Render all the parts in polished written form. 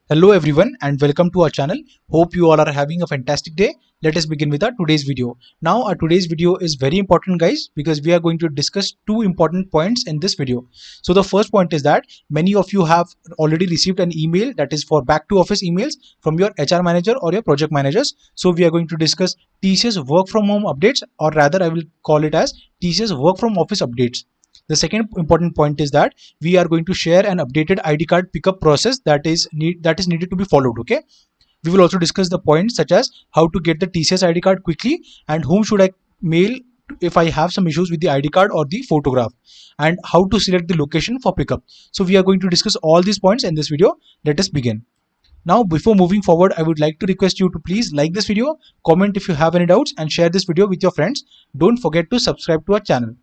Hello everyone and welcome to our channel. Hope you all are having a fantastic day. Let us begin with our today's video. Now our today's video is very important guys because we are going to discuss two important points in this video. So the first point is that many of you have already received an email that is for back to office emails from your HR manager or your project managers. So we are going to discuss TCS work from home updates, or rather I will call it as TCS work from office updates. The second important point is that we are going to share an updated ID card pickup process that is needed to be followed. Okay. We will also discuss the points such as how to get the TCS ID card quickly and whom should I mail if I have some issues with the ID card or the photograph, and how to select the location for pickup. So we are going to discuss all these points in this video. Let us begin. Now, before moving forward, I would like to request you to please like this video, comment if you have any doubts, and share this video with your friends. Don't forget to subscribe to our channel.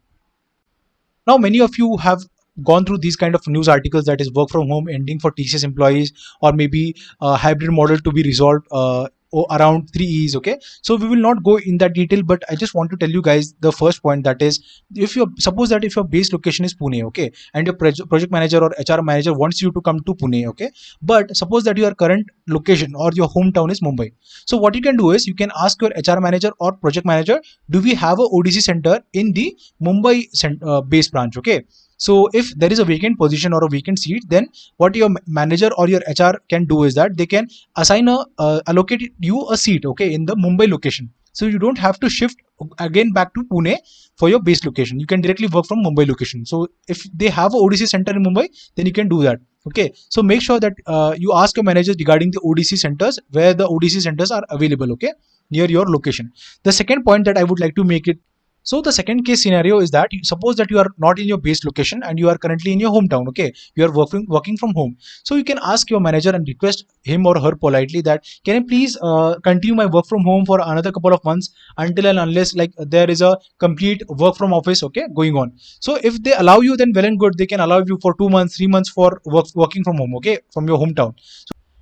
Now, many of you have gone through these kind of news articles that is work from home ending for TCS employees, or maybe a hybrid model to be resolved around 3 E's. Okay, so we will not go in that detail, but I just want to tell you guys the first point, that is, if you suppose that if your base location is Pune, okay, and your project manager or HR manager wants you to come to Pune, okay, but suppose that your current location or your hometown is Mumbai. So what you can do is you can ask your HR manager or project manager, do we have a ODC center in the Mumbai base branch? Okay, so if there is a vacant position or a vacant seat, then what your manager or your HR can do is that they can assign allocate you a seat, okay, in the Mumbai location. So you don't have to shift again back to Pune for your base location. You can directly work from Mumbai location. So if they have a ODC center in Mumbai, then you can do that. Okay, so make sure that you ask your managers regarding the ODC centers, where the ODC centers are available, okay, near your location. The second point that I would like to make it. So the second case scenario is that suppose that you are not in your base location and you are currently in your hometown. Okay, you are working from home. So you can ask your manager and request him or her politely that, can I please continue my work from home for another couple of months until and unless like there is a complete work from office, okay, going on. So if they allow you, then well and good. They can allow you for 2 months, 3 months for working from home, okay, from your hometown.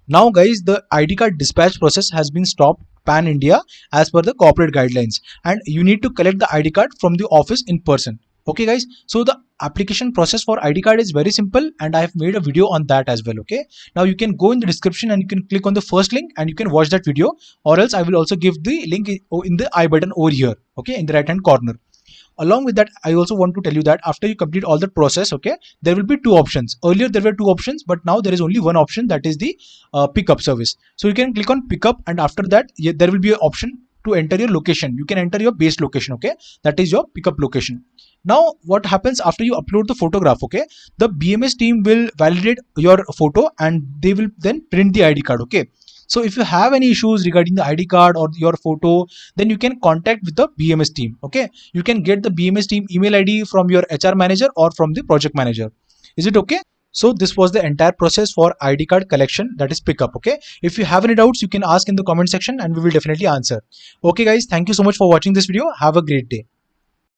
Now guys, the ID card dispatch process has been stopped pan India as per the corporate guidelines, and you need to collect the ID card from the office in person. Okay guys, so the application process for ID card is very simple and I have made a video on that as well. Okay, now you can go in the description and you can click on the first link and you can watch that video, or else I will also give the link in the I button over here, okay, in the right hand corner. Along with that, I also want to tell you that after you complete all the process, okay, there will be two options. Earlier there were two options, but now there is only one option, that is the pickup service. So you can click on pickup, and after that there will be an option to enter your location. You can enter your base location, okay, that is your pickup location. Now what happens after you upload the photograph? Okay, the BMS team will validate your photo and they will then print the ID card. Okay, so if you have any issues regarding the ID card or your photo, then you can contact with the BMS team. Okay, you can get the BMS team email ID from your HR manager or from the project manager. Is it okay? So this was the entire process for ID card collection, that is pickup. Okay, if you have any doubts, you can ask in the comment section and we will definitely answer. Okay guys, thank you so much for watching this video. Have a great day.